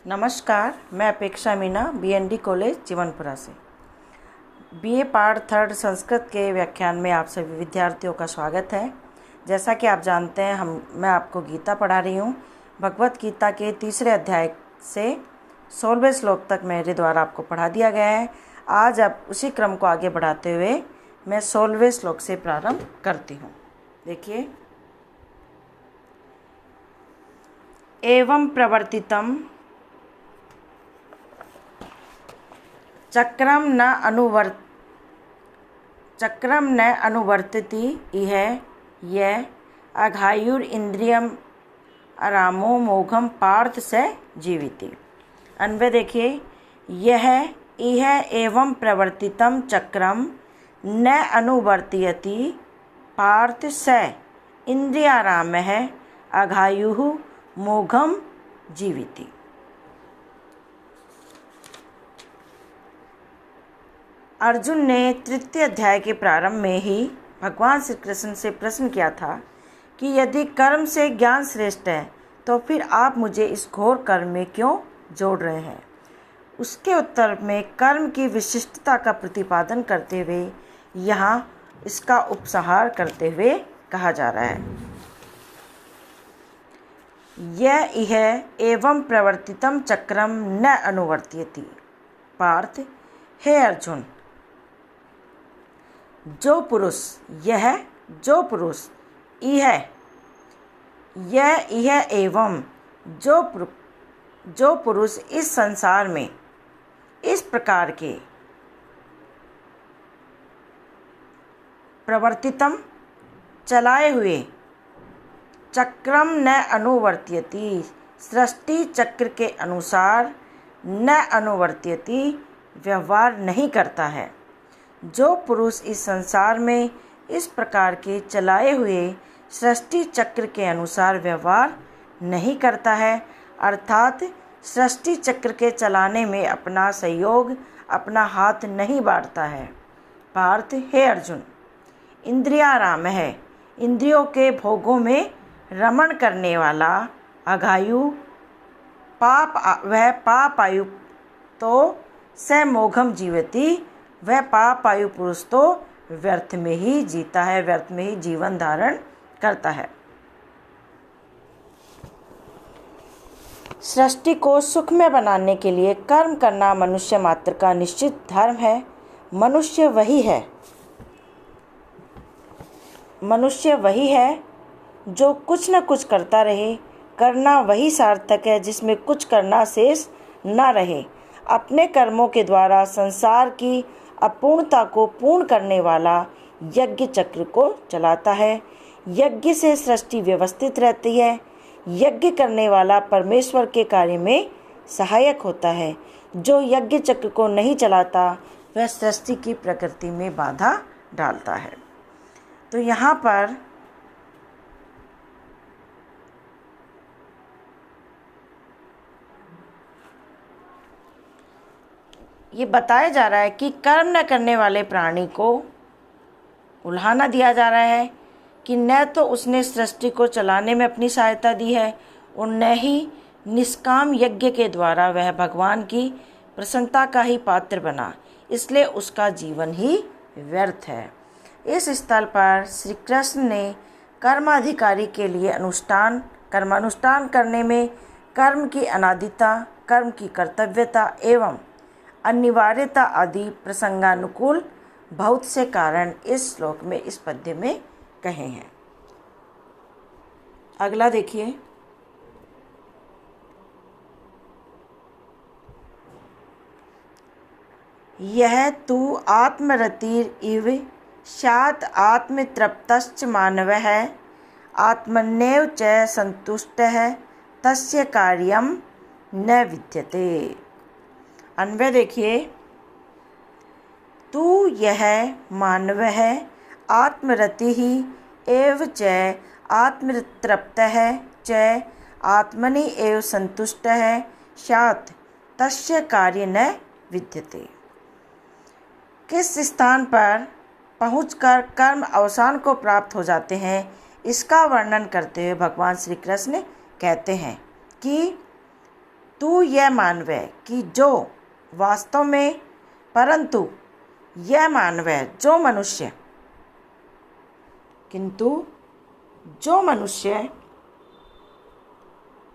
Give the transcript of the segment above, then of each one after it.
नमस्कार, मैं अपेक्षा मीना BND कॉलेज जीवनपुरा से BA पार्ट 3 संस्कृत के व्याख्यान में आप सभी विद्यार्थियों का स्वागत है। जैसा कि आप जानते हैं मैं आपको गीता पढ़ा रही हूँ। भगवत गीता के 3 अध्याय से 16वें श्लोक तक मेरे द्वारा आपको पढ़ा दिया गया है। आज अब उसी क्रम को आगे बढ़ाते हुए मैं 16वें श्लोक से प्रारंभ करती हूँ। देखिए, एवं प्रवर्तितम चक्रम न अनुवर्तति इह यह अघायुर इंद्रियम अरामो मोघम पार्थ से जीविति। अन्वय देखिए, यह इह एवं प्रवर्तितम चक्रम न अनुवर्तयति पार्थ से इंद्रियारामः अघायुः मोघम जीविति। अर्जुन ने 3 अध्याय के प्रारंभ में ही भगवान श्री कृष्ण से प्रश्न किया था कि यदि कर्म से ज्ञान श्रेष्ठ है तो फिर आप मुझे इस घोर कर्म में क्यों जोड़ रहे हैं। उसके उत्तर में कर्म की विशिष्टता का प्रतिपादन करते हुए यहाँ इसका उपसंहार करते हुए कहा जा रहा है, यह इह एवं प्रवर्तितम चक्रम न अनुवर्तयति। पार्थ, हे अर्जुन, जो पुरुष यह एवं जो पुरुष इस संसार में इस प्रकार के प्रवर्तितम चलाए हुए चक्रम न अनुवर्तयति, सृष्टि चक्र के अनुसार न अनुवर्तयति व्यवहार नहीं करता है। जो पुरुष इस संसार में इस प्रकार के चलाए हुए सृष्टि चक्र के अनुसार व्यवहार नहीं करता है, अर्थात सृष्टि चक्र के चलाने में अपना सहयोग, अपना हाथ नहीं बांटता है। पार्थ, हे अर्जुन, इंद्रियाराम है, इंद्रियों के भोगों में रमण करने वाला अघायु वह पाप आयु तो स मोघम जीवति, वह पाप आयु पुरुष तो व्यर्थ में ही जीता है, व्यर्थ में ही जीवन धारण करता है। सृष्टि को सुख में बनाने के लिए कर्म करना मनुष्य मात्र का निश्चित धर्म है। मनुष्य वही है जो कुछ न कुछ करता रहे। करना वही सार्थक है जिसमें कुछ करना शेष न रहे। अपने कर्मों के द्वारा संसार की अपूर्णता को पूर्ण करने वाला यज्ञ चक्र को चलाता है। यज्ञ से सृष्टि व्यवस्थित रहती है। यज्ञ करने वाला परमेश्वर के कार्य में सहायक होता है। जो यज्ञ चक्र को नहीं चलाता वह सृष्टि की प्रकृति में बाधा डालता है। तो यहाँ पर ये बताया जा रहा है कि कर्म न करने वाले प्राणी को उल्हाना दिया जा रहा है कि न तो उसने सृष्टि को चलाने में अपनी सहायता दी है और न ही निष्काम यज्ञ के द्वारा वह भगवान की प्रसन्नता का ही पात्र बना, इसलिए उसका जीवन ही व्यर्थ है। इस स्थल पर श्री कृष्ण ने कर्माधिकारी के लिए कर्मानुष्ठान करने में कर्म की अनादिता, कर्म की कर्तव्यता एवं अनिवार्यता आदि प्रसंगानुकूल बहुत से कारण इस श्लोक में, इस पद्य में कहे हैं। अगला देखिए, यह तू आत्मरतिर इव स्यात् आत्मतृप्तश्च मानवः आत्मन्येव च संतुष्टः तस्य कार्यम न विद्यते। अन्वय देखिए, तू यह मानव है आत्मरति ही एव च आत्मतृप्तः च आत्मनि एव संतुष्टः स्यात् तस्य कार्य न विद्यते। किस स्थान पर पहुंचकर कर्म अवसान को प्राप्त हो जाते हैं, इसका वर्णन करते हुए भगवान श्री कृष्ण कहते हैं कि तू यह मानवे कि जो वास्तव में, परंतु यह मानवे जो मनुष्य, किंतु जो मनुष्य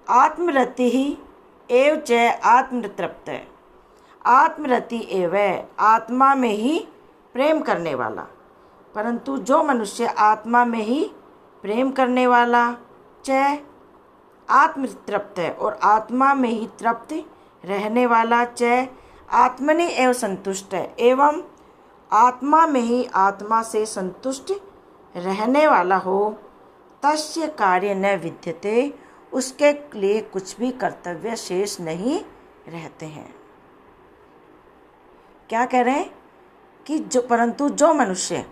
आत्मरति ही एव च आत्मतृप्त, आत्मरति एव आत्मा में ही प्रेम करने वाला, परंतु जो मनुष्य आत्मा में ही प्रेम करने वाला, च आत्मतृप्त और आत्मा में ही तृप्त रहने वाला, च आत्मनि एव संतुष्ट एवं आत्मा में ही आत्मा से संतुष्ट रहने वाला हो, तस्य कार्य न विद्यते, उसके लिए कुछ भी कर्तव्य शेष नहीं रहते हैं। क्या कह रहे हैं कि परंतु जो मनुष्य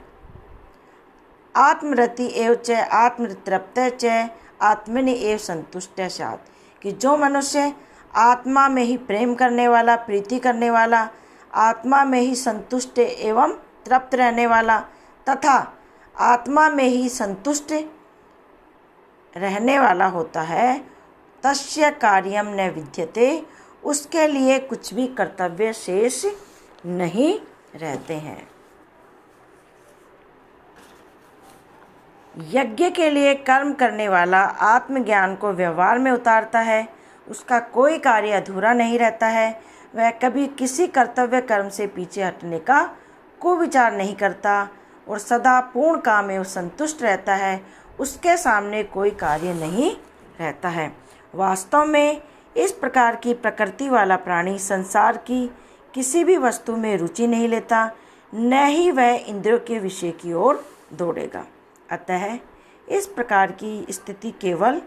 आत्मरति एव च आत्मतृप्त च आत्मनि एव संतुष्ट स्यात्, कि जो मनुष्य आत्मा में ही प्रेम करने वाला, प्रीति करने वाला, आत्मा में ही संतुष्ट एवं तृप्त रहने वाला तथा आत्मा में ही संतुष्ट रहने वाला होता है, तस्य कार्यम न विद्यते, उसके लिए कुछ भी कर्तव्य शेष नहीं रहते हैं। यज्ञ के लिए कर्म करने वाला आत्मज्ञान को व्यवहार में उतारता है, उसका कोई कार्य अधूरा नहीं रहता है, वह कभी किसी कर्तव्य कर्म से पीछे हटने का कुविचार नहीं करता और सदा पूर्ण काम में संतुष्ट रहता है, उसके सामने कोई कार्य नहीं रहता है। वास्तव में इस प्रकार की प्रकृति वाला प्राणी संसार की किसी भी वस्तु में रुचि नहीं लेता, न ही वह इंद्रियों के विषय की ओर दौड़ेगा। अतः इस प्रकार की स्थिति केवल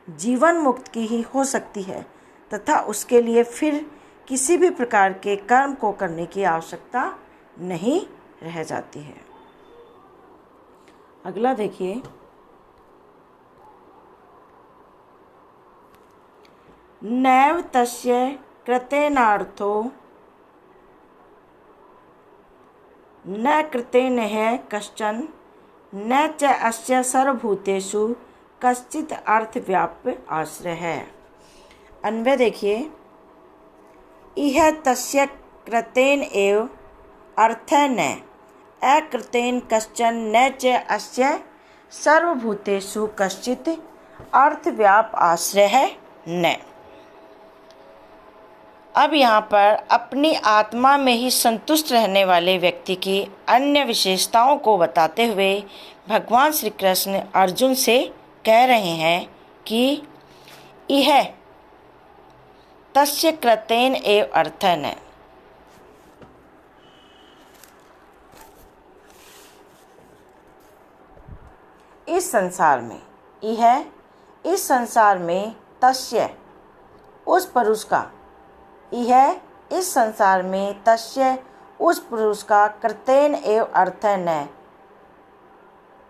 जीवन मुक्त की ही हो सकती है तथा उसके लिए फिर किसी भी प्रकार के कर्म को करने की आवश्यकता नहीं रह जाती है। अगला देखिए, नैव तस्य कृतेनार्थो न कृतेन है कश्चन न च अस्य सर्वभूतेषु कश्चित् अर्थ व्याप्य आश्रय है। अन्वय देखिए, इह तस्य कृतेन एव अर्थ न अकृतेन कश्चन न च अस्य सर्वभूतेषु कश्चित् अर्थ व्याप आश्रय है न। अब यहाँ पर अपनी आत्मा में ही संतुष्ट रहने वाले व्यक्ति की अन्य विशेषताओं को बताते हुए भगवान श्री कृष्ण अर्जुन से कह रहे हैं कि यह तस्य कृतेन एव अर्थन, इस संसार में, यह इस संसार में, तस्य उस पुरुष का, यह इस संसार में, तस्य उस पुरुष का, कृतेन एव अर्थन,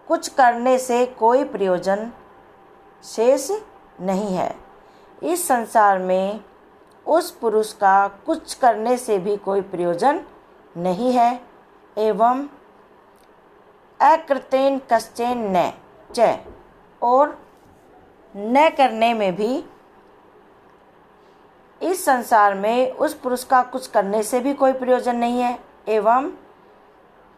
कुछ करने से कोई प्रयोजन शेष नहीं है। इस संसार में उस पुरुष का कुछ करने से भी कोई प्रयोजन नहीं है। एवं अकृतेन कश्चन न च, और न करने में भी, इस संसार में उस पुरुष का कुछ करने से भी कोई प्रयोजन नहीं है। एवं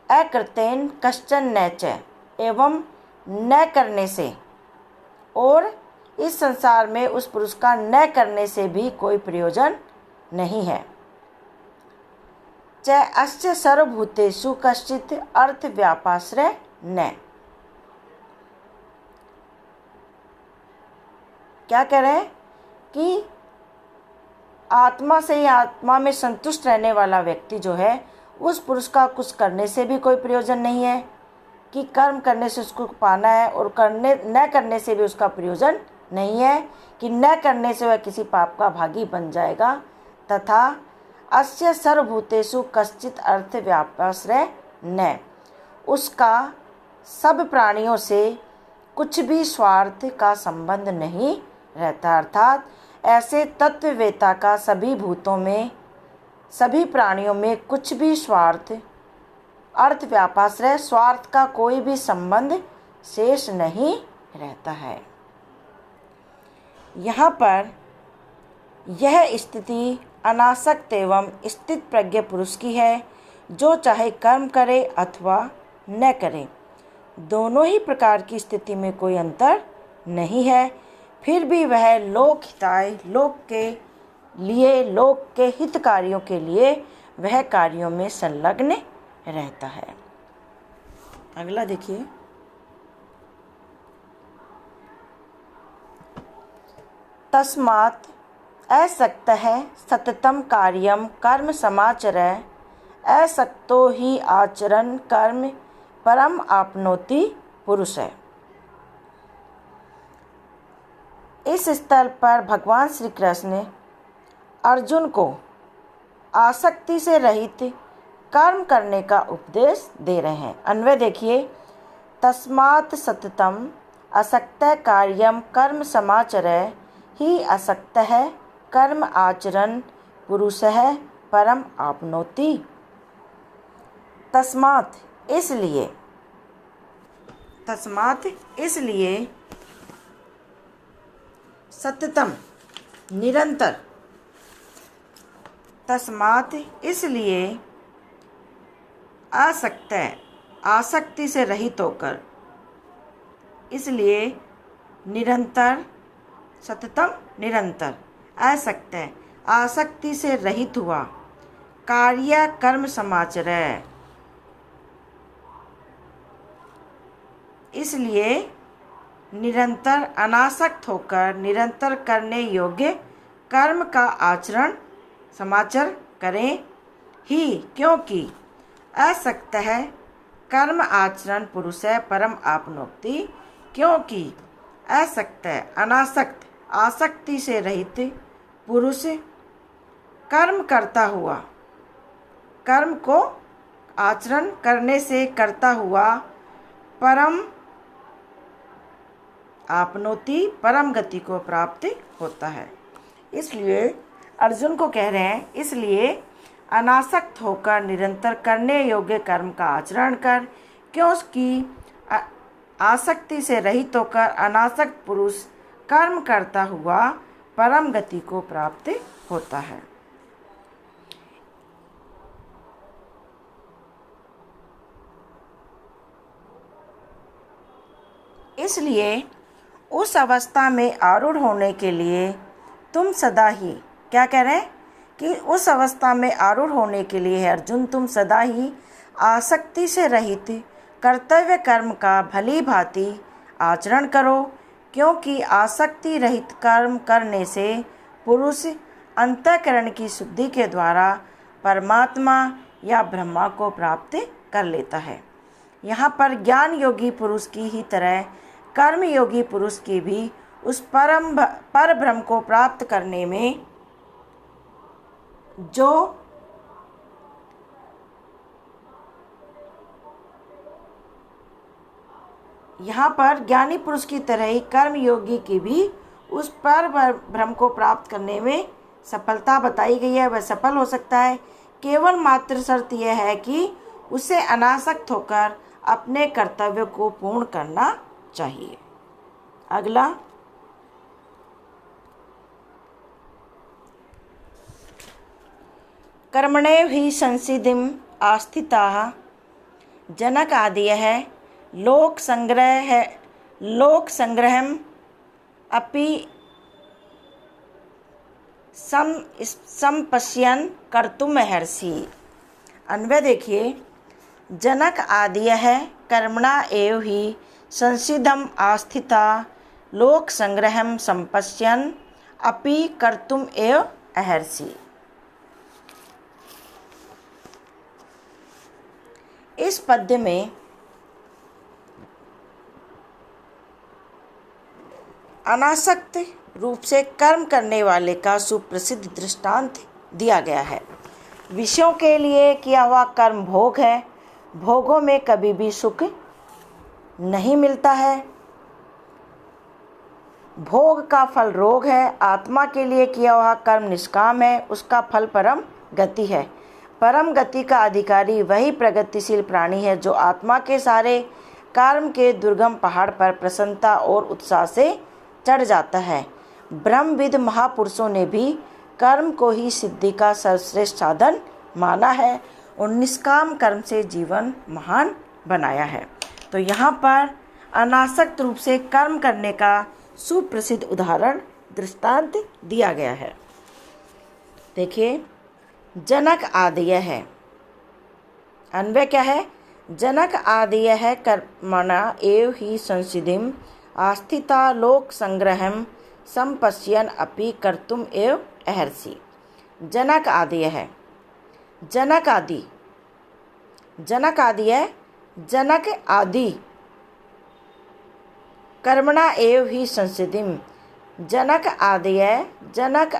अकृतेन कश्चन न च, एवं न करने से, और इस संसार में उस पुरुष का न करने से भी कोई प्रयोजन नहीं है। च अस्य सर्वभूतेषु कश्चित् अर्थ व्यापाश्रय न। क्या कह रहे हैं कि आत्मा से ही आत्मा में संतुष्ट रहने वाला व्यक्ति जो है, उस पुरुष का कुछ करने से भी कोई प्रयोजन नहीं है, कि कर्म करने से उसको पाना है, और करने न करने से भी उसका प्रयोजन नहीं है, कि न करने से वह किसी पाप का भागी बन जाएगा। तथा अस्य सर्वभूतेषु कश्चित् अर्थ व्यापाश्रय न, उसका सब प्राणियों से कुछ भी स्वार्थ का संबंध नहीं रहता। अर्थात ऐसे तत्ववेता का सभी भूतों में, सभी प्राणियों में कुछ भी स्वार्थ, अर्थ व्यापाश्रय, स्वार्थ का कोई भी संबंध शेष नहीं रहता है। यहाँ पर यह स्थिति अनासक्त एवं स्थित प्रज्ञ पुरुष की है, जो चाहे कर्म करे अथवा न करे। दोनों ही प्रकार की स्थिति में कोई अंतर नहीं है, फिर भी वह लोक हिताय, लोक के लिए, लोक के हित कार्यों के लिए वह कार्यों में संलग्न रहता है। अगला देखिए, तस्मात् असक्तः सततं कार्यं कर्म समाचरः असक्तो हि आचरन् कर्म परम आपनोति पुरुष है। इस स्थल पर भगवान श्री कृष्ण अर्जुन को आसक्ति से रहित कर्म करने का उपदेश दे रहे हैं। अन्वय देखिए, तस्मात् सततं असक्तः कार्यं कर्म समाचरः ही असक्तः कर्म आचरन् पुरुषः परम आपनोति। तस्मात् इसलिए, तस्मात् इसलिए, सततम निरंतर, तस्मात् इसलिए, आसक्त आसक्ति से रहित होकर, इसलिए निरंतर, सततम निरंतर, आसक्त आसक्ति से रहित हुआ, कार्य कर्म समाचरः, इसलिए निरंतर अनासक्त होकर निरंतर करने योग्य कर्म का आचरण समाचर करें ही, क्योंकि असक्त है कर्म आचरण पुरुष है परम आपनोक्ति। क्योंकि असक्त है, अनासक्त, आसक्ति से रहित पुरुष कर्म करता हुआ, कर्म को आचरण करने से करता हुआ परम आपनोति, परम गति को प्राप्त होता है। इसलिए अर्जुन को कह रहे हैं, इसलिए अनासक्त होकर निरंतर करने योग्य कर्म का आचरण कर, क्योंकि आसक्ति से रहित होकर अनासक्त पुरुष कर्म करता हुआ परम गति को प्राप्त होता है। इसलिए उस अवस्था में आरूढ़ होने के लिए तुम सदा ही, क्या कह रहे हैं कि उस अवस्था में आरूढ़ होने के लिए है अर्जुन, तुम सदा ही आसक्ति से रहित कर्तव्य कर्म का भली भांति आचरण करो, क्योंकि आसक्ति रहित कर्म करने से पुरुष अंतःकरण की शुद्धि के द्वारा परमात्मा या ब्रह्मा को प्राप्त कर लेता है। यहाँ पर ज्ञान योगी पुरुष की ही तरह कर्म योगी पुरुष की भी उस पर ब्रह्म को प्राप्त करने में जो यहाँ पर ज्ञानी पुरुष की तरह ही कर्म योगी की भी उस पर ब्रह्म को प्राप्त करने में सफलता बताई गई है। वह सफल हो सकता है, केवल मात्र शर्त यह है कि उसे अनासक्त होकर अपने कर्तव्य को पूर्ण करना चाहिए। अगला, कर्मणे भी संसिधिम आस्थिताः जनक आदयः लोक संग्रहम अपि संपश्यन् कर्तुमर्हसि। अन्वय देखिए, जनक आदयः कर्मणा एव हि संसिधम आस्थिता लोक संग्रहम संपश्यन् अपि कर्तुम एव अर्हसि। इस पद्य में अनासक्त रूप से कर्म करने वाले का सुप्रसिद्ध दृष्टांत दिया गया है। विषयों के लिए किया हुआ कर्म भोग है, भोगों में कभी भी सुख नहीं मिलता है, भोग का फल रोग है। आत्मा के लिए किया हुआ कर्म निष्काम है, उसका फल परम गति है। परम गति का अधिकारी वही प्रगतिशील प्राणी है जो आत्मा के सारे कर्म के दुर्गम पहाड़ पर प्रसन्नता और उत्साह से चढ़ जाता है। ब्रह्मविद महापुरुषों ने भी कर्म को ही सिद्धि का सर्वश्रेष्ठ साधन माना है और निष्काम कर्म से जीवन महान बनाया है। तो यहाँ पर अनासक्त रूप से कर्म करने का सुप्रसिद्ध उदाहरण दृष्टांत दिया गया है। देखिए, जनक आदेय है, अन्वय क्या है? जनक आदेय है कर्मणा एव ही संसिधिम आस्थिता लोक संग्रहम संपश्यन अपि कर्तुम एव अर्हसि। जनक आदेय है, जनक आदि, जनक आदि है, जनक आदि कर्मणा एव ही संसिधिम, जनक आदि है, जनक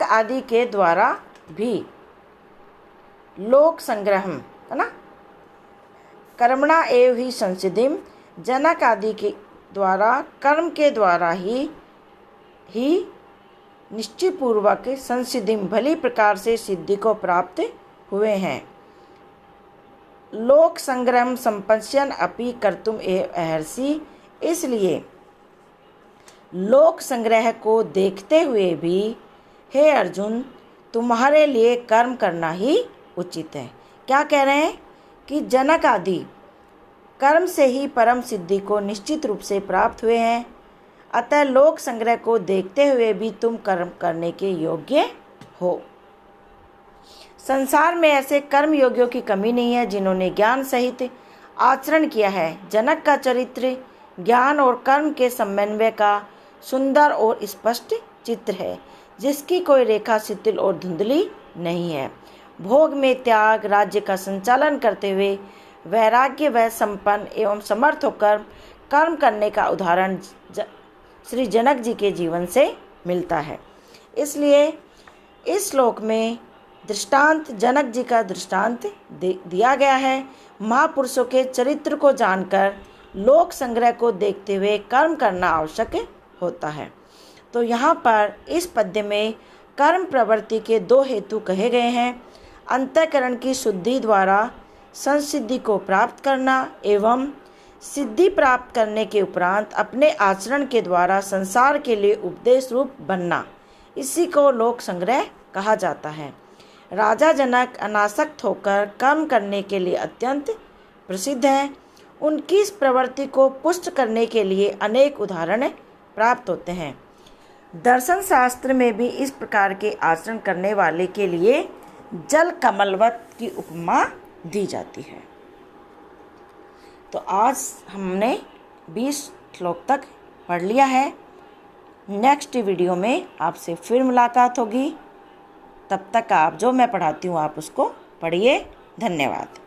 आदि के द्वारा भी लोक संग्रहम, है ना, कर्मणा एव ही संसिधिम, जनक आदि के द्वारा कर्म के द्वारा ही निश्चित पूर्वक संसिधिम भली प्रकार से सिद्धि को प्राप्त हुए हैं। लोक संग्रहम संपश्यन अपि कर्तुम एव अर्हसि, इसलिए लोक संग्रह को देखते हुए भी हे अर्जुन तुम्हारे लिए कर्म करना ही उचित है। क्या कह रहे हैं कि जनक आदि कर्म से ही परम सिद्धि को निश्चित रूप से प्राप्त हुए हैं, अतः लोक संग्रह को देखते हुए भी तुम कर्म करने के योग्य हो। संसार में ऐसे कर्म योगियों की कमी नहीं है जिन्होंने ज्ञान सहित आचरण किया है। जनक का चरित्र ज्ञान और कर्म के समन्वय का सुंदर और स्पष्ट चित्र है, जिसकी कोई रेखा शिथिल और धुंधली नहीं है। भोग में त्याग, राज्य का संचालन करते हुए वैराग्य व संपन्न एवं समर्थ होकर कर्म करने का उदाहरण श्री जनक जी के जीवन से मिलता है। इसलिए इस श्लोक में दृष्टांत जनक जी का दृष्टांत दिया गया है। महापुरुषों के चरित्र को जानकर लोक संग्रह को देखते हुए कर्म करना आवश्यक होता है। तो यहाँ पर इस पद्य में कर्म प्रवृत्ति के दो हेतु कहे गए हैं। अंतःकरण की शुद्धि द्वारा संसिद्धि को प्राप्त करना एवं सिद्धि प्राप्त करने के उपरांत अपने आचरण के द्वारा संसार के लिए उपदेश रूप बनना, इसी को लोक संग्रह कहा जाता है। राजा जनक अनासक्त होकर कर्म करने के लिए अत्यंत प्रसिद्ध हैं। उनकी इस प्रवृत्ति को पुष्ट करने के लिए अनेक उदाहरण प्राप्त होते हैं। दर्शन शास्त्र में भी इस प्रकार के आचरण करने वाले के लिए जल कमलवत की उपमा दी जाती है। तो आज हमने 20 श्लोक तक पढ़ लिया है। नेक्स्ट वीडियो में आपसे फिर मुलाकात होगी। तब तक आप जो मैं पढ़ाती हूँ आप उसको पढ़िए। धन्यवाद।